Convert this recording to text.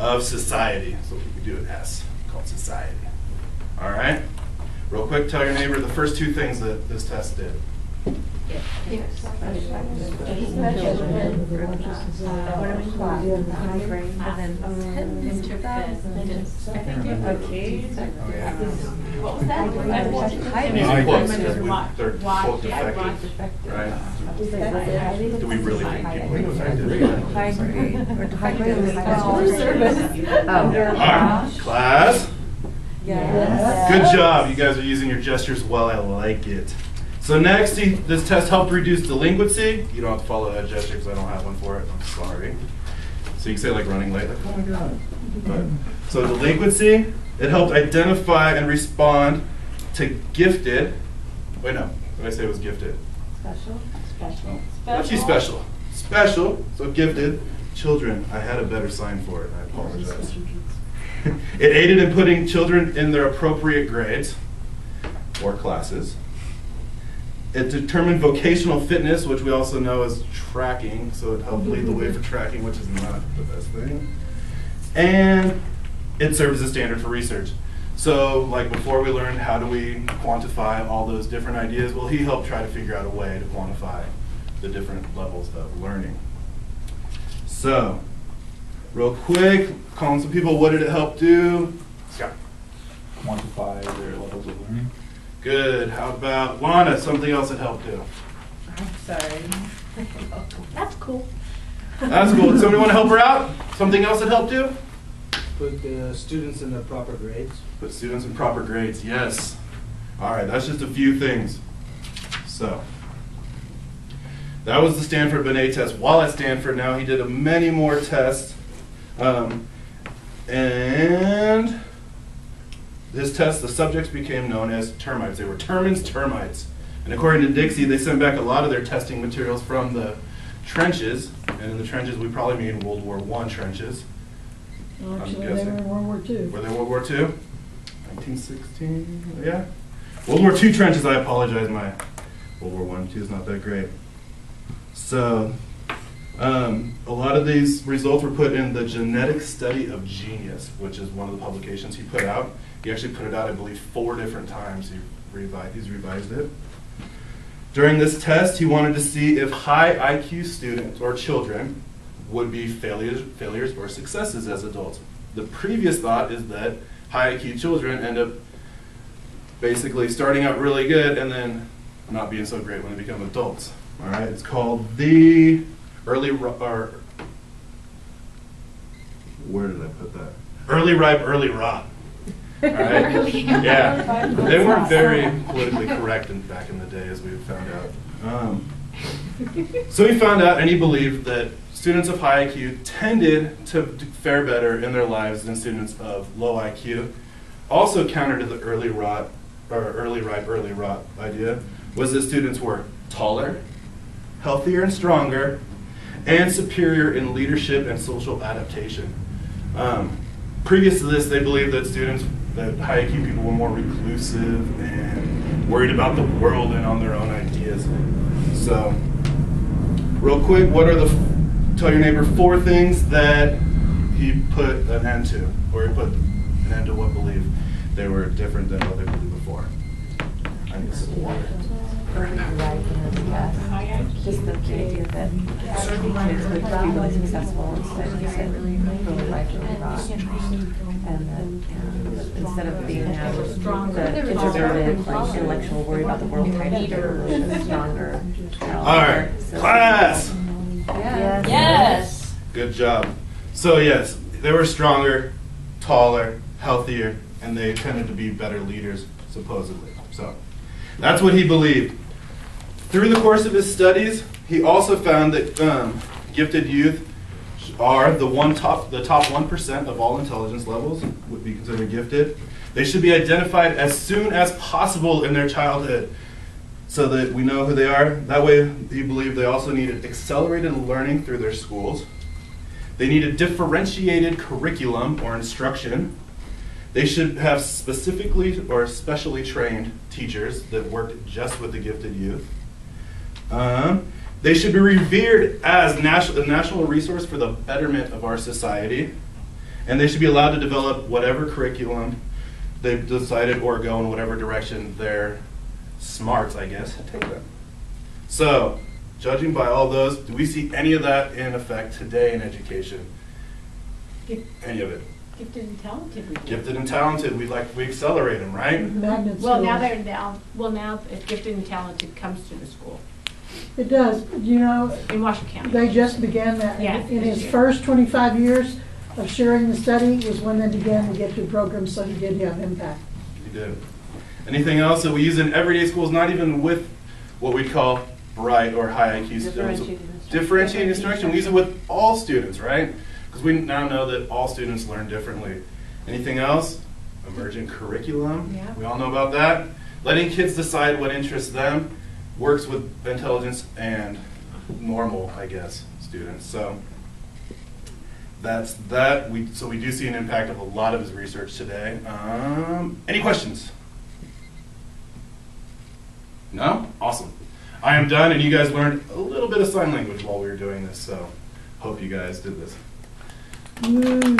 of society. So we could do an S called society. All right? Real quick, tell your neighbor the first two things that this test did. What was that? Using quotes because they're quote defective, right? Do we really think people are defective? High grade or high grade All right, class. Yes. Good job. You guys are using your gestures well. I like it. So next, this test helped reduce delinquency. You don't have to follow that gesture because I don't have one for it. I'm sorry. So you can say like running late, like, oh my God. But, so delinquency, it helped identify and respond to gifted. Wait, no. What did I say was gifted? Special. Oh. Actually special. Special, so gifted children. I had a better sign for it. I apologize. It aided in putting children in their appropriate grades or classes. It determined vocational fitness, which we also know as tracking, so it helped lead the way for tracking, which is not the best thing. And it serves as a standard for research. So like before we learned how do we quantify all those different ideas, well, he helped try to figure out a way to quantify the different levels of learning. So, real quick, calling some people, what did it help do? Scott. Quantify their levels of learning. Good. How about Lana? Something else it helped do. I'm sorry. That's cool. That's cool. Does somebody want to help her out? Something else it helped do? Put the students in the proper grades. Put students in proper grades. Yes. All right. That's just a few things. So that was the Stanford Binet test. While at Stanford, now he did many more tests, and this test, the subjects became known as termites. They were Terman's termites. And according to Dixie, they sent back a lot of their testing materials from the trenches. And in the trenches, we probably mean World War I trenches. Well, actually, they were in World War II. Were they World War II? 1916, yeah. World War II trenches, I apologize. My World War I, II is not that great. So, a lot of these results were put in the Genetic Study of Genius, which is one of the publications he put out. He actually put it out, I believe, 4 different times. He's revised it. During this test, he wanted to see if high IQ students or children would be failures or successes as adults. The previous thought is that high IQ children end up basically starting out really good and then not being so great when they become adults. All right, it's called the early, or where did I put that? Early ripe, early rot. All right? Yeah, they weren't very politically correct back in the day, as we found out. So he found out, and he believed that students of high IQ tended to fare better in their lives than students of low IQ. Also counter to the early rot, or early ripe, early rot idea, was that students were taller, healthier and stronger, and superior in leadership and social adaptation. Previous to this, they believed that that high IQ people were more reclusive and worried about the world and on their own ideas. So, real quick, tell your neighbor 4 things that he put an end to, or he put an end to what belief they were different than what they believed before. I need some water. Just the idea that kids would be really successful instead of really life really rough. And that instead of being the introverted, like intellectual, worry about the world type, they're really stronger. All right, class. Yes. Yes. Good job. So yes, they were stronger, taller, healthier, and they tended to be better leaders, supposedly. So that's what he believed. Through the course of his studies, he also found that gifted youth are the top 1% of all intelligence levels would be considered gifted. They should be identified as soon as possible in their childhood so that we know who they are. That way, he believed they also needed accelerated learning through their schools. They needed differentiated curriculum or instruction. They should have specifically or specially trained teachers that worked just with the gifted youth. They should be revered as a national resource for the betterment of our society. And they should be allowed to develop whatever curriculum they've decided or go in whatever direction their smarts, I guess, take them. So, judging by all those, do we see any of that in effect today in education? Any of it? Gifted and talented. we do. Gifted and talented, we accelerate them, right? Magnet Well, now schools. they're down, well, now if gifted and talented comes to the school It does, you know, in Washington County. they just began that. Yeah, In this his year. first 25 years of sharing the study was when they began the gifted program, so he did have impact. You did. Anything else that we use in everyday schools, not even with what we call bright or high IQ students? Differentiated instruction. Differentiating instruction. We use it with all students, right? Because we now know that all students learn differently. Anything else? Emergent curriculum. Yeah. We all know about that. Letting kids decide what interests them works with intelligence and normal, I guess, students. So that's that. So we do see an impact of a lot of his research today. Any questions? No? Awesome. I am done, and you guys learned a little bit of sign language while we were doing this, so hope you guys did this. Woo.